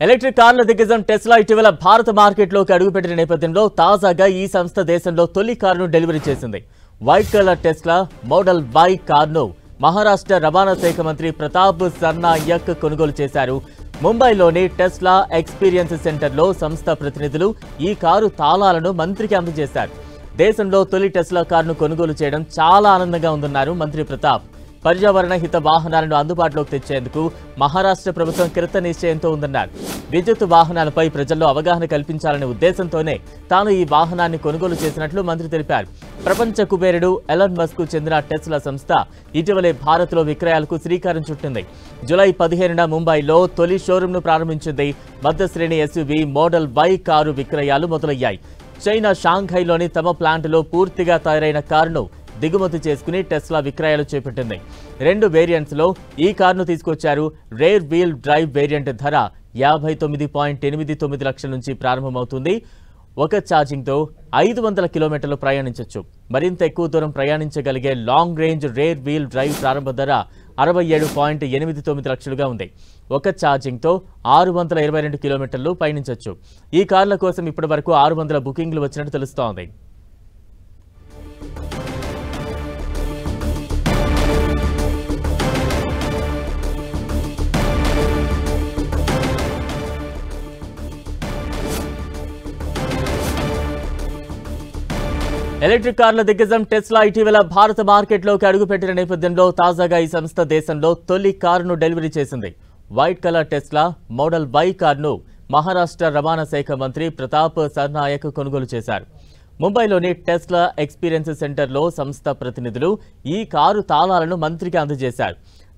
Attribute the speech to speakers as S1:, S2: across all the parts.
S1: Electric కార్ల దిగ్గజం Tesla ఇటీవల భారత మార్కెట్లోకి అడుగుపెట్టిన నేపథ్యంలో తాజాగా ఈ సంస్థ దేశంలో తొలి కారును డెలివరీ చేసింది. White colour Tesla model Y కారును మహారాష్ట్ర రవాణా శాఖ మంత్రి ప్రతాప్ సర్నాయక్ కొనుగోలు చేశారు. ముంబైలోని టెస్లా ఎక్స్పీరియన్స్ సెంటర్లో సంస్థ ప్రతినిధులు ఈ కారు తాళాలను మంత్రికి అందజేశారు. దేశంలో తొలి టెస్లా కారును కొనుగోలు చేయడం చాలా ఆనందంగా ఉందన్నారు మంత్రి ప్రతాప్. పర్యావరణ హిత వాహనాలను అందుబాటులోకి తెచ్చేందుకు మహారాష్ట్ర ప్రభుత్వం కృత నిశ్చయంతో ఉందన్నారు. విద్యుత్ వాహనాలపై ప్రజల్లో అవగాహన కల్పించాలనే ఉద్దేశంతోనే తాను ఈ వాహనాన్ని కొనుగోలు చేసినట్లు మంత్రి తెలిపారు. ప్రపంచ కుబేరుడు ఎలాన్ మస్క్ కు చెందిన టెస్లా సంస్థ ఇటీవలే భారత్లో విక్రయాలకు శ్రీకారం చుట్టింది. జూలై 15న ముంబైలో తొలి షోరూంను ప్రారంభించింది. మధ్యశ్రేణి ఎస్యూవీ మోడల్ వై కారు విక్రయాలు మొదలయ్యాయి. చైనా షాంఘైలోని తమ ప్లాంట్లో పూర్తిగా తయారైన కారును దిగుమతి చేసుకుని టెస్లా విక్రయాలు చేపట్టింది. 2 వేరియంట్స్ లో ఈ కారును తీసుకొచ్చారు. రేర్ వీల్ డ్రైవ్ వేరియంట్ ధర 59.89 లక్షల నుంచి ప్రారంభమవుతుంది. ఒక ఛార్జింగ్ తో 500 కిలోమీటర్లు ప్రయాణించవచ్చు. మరింత ఎక్కువ దూరం ప్రయాణించగలిగే long range rear wheel drive ప్రారంభ ధర 67.89 లక్షలుగా ఉంది. ఒక ఛార్జింగ్ తో 622 కిలోమీటర్లు పయనించవచ్చు. ఈ కార్ల కోసం ఇప్పటి వరకు 600 బుకింగ్లు వచ్చినట్టు తెలుస్తోంది. ఎలక్ట్రిక్ కార్ల దిగ్గజం టెస్లా ఇటీవల భారత మార్కెట్లోకి అడుగుపెట్టిన నేపథ్యంలో తాజాగా ఈ సంస్థ దేశంలో తొలి కారును డెలివరీ చేసింది. White colour Tesla model Y కారును మహారాష్ట్ర రవాణా శాఖ మంత్రి ప్రతాప్ సర్నాయక్ కొనుగోలు చేశారు. ముంబైలోని టెస్లా ఎక్స్పీరియన్స్ సెంటర్లో సంస్థ ప్రతినిధులు ఈ కారు తాళాలను మంత్రికి అందజేశారు.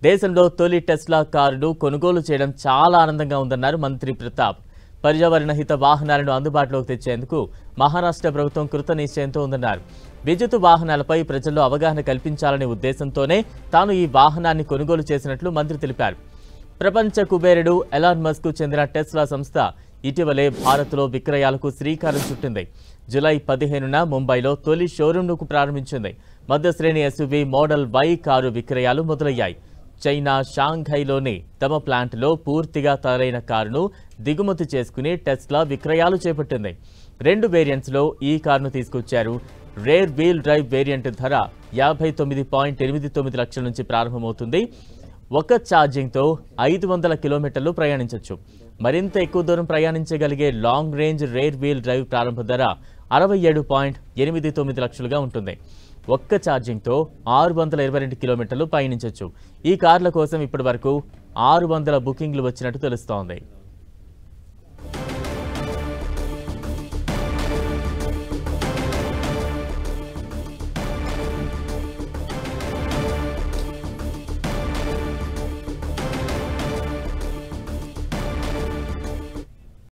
S1: దేశంలో తొలి టెస్లా కారును కొనుగోలు చేయడం చాలా ఆనందంగా ఉందన్నారు మంత్రి ప్రతాప్. పర్యావరణ హిత వాహనాలను అందుబాటులోకి తెచ్చేందుకు మహారాష్ట్ర ప్రభుత్వం కృత నిశ్చయంతో ఉందన్నారు. విద్యుత్ వాహనాలపై ప్రజల్లో అవగాహన కల్పించాలనే ఉద్దేశంతోనే తాను ఈ వాహనాన్ని కొనుగోలు చేసినట్లు మంత్రి తెలిపారు. ప్రపంచ కుబేరుడు ఎలాన్ మస్క్ కు చెందిన టెస్లా సంస్థ ఇటీవలే భారత్లో విక్రయాలకు శ్రీకారం చుట్టింది. జూలై 15న ముంబైలో తొలి షోరూంను ప్రారంభించింది. మధ్యశ్రేణి ఎస్యూవీ మోడల్ వై కారు విక్రయాలు మొదలయ్యాయి. చైనా షాంఘైలోని తమ ప్లాంట్లో పూర్తిగా తయారైన కారును దిగుమతి చేసుకుని టెస్లా విక్రయాలు చేపట్టింది. 2 వేరియంట్స్ లో ఈ కారును తీసుకొచ్చారు. రేర్ వీల్ డ్రైవ్ వేరియంట్ ధర 59.89 లక్షల నుంచి ప్రారంభమవుతుంది. ఒక ఛార్జింగ్ తో 500 కిలోమీటర్లు ప్రయాణించవచ్చు. మరింత ఎక్కువ దూరం ప్రయాణించగలిగే long range rear wheel drive ప్రారంభ ధర 67.89 లక్షలుగా ఉంటుంది. ఒక్క ఛార్జింగ్ తో 622 కిలోమీటర్లు పయనించవచ్చు. ఈ కార్ల కోసం ఇప్పటి వరకు 600 బుకింగ్లు వచ్చినట్టు తెలుస్తోంది.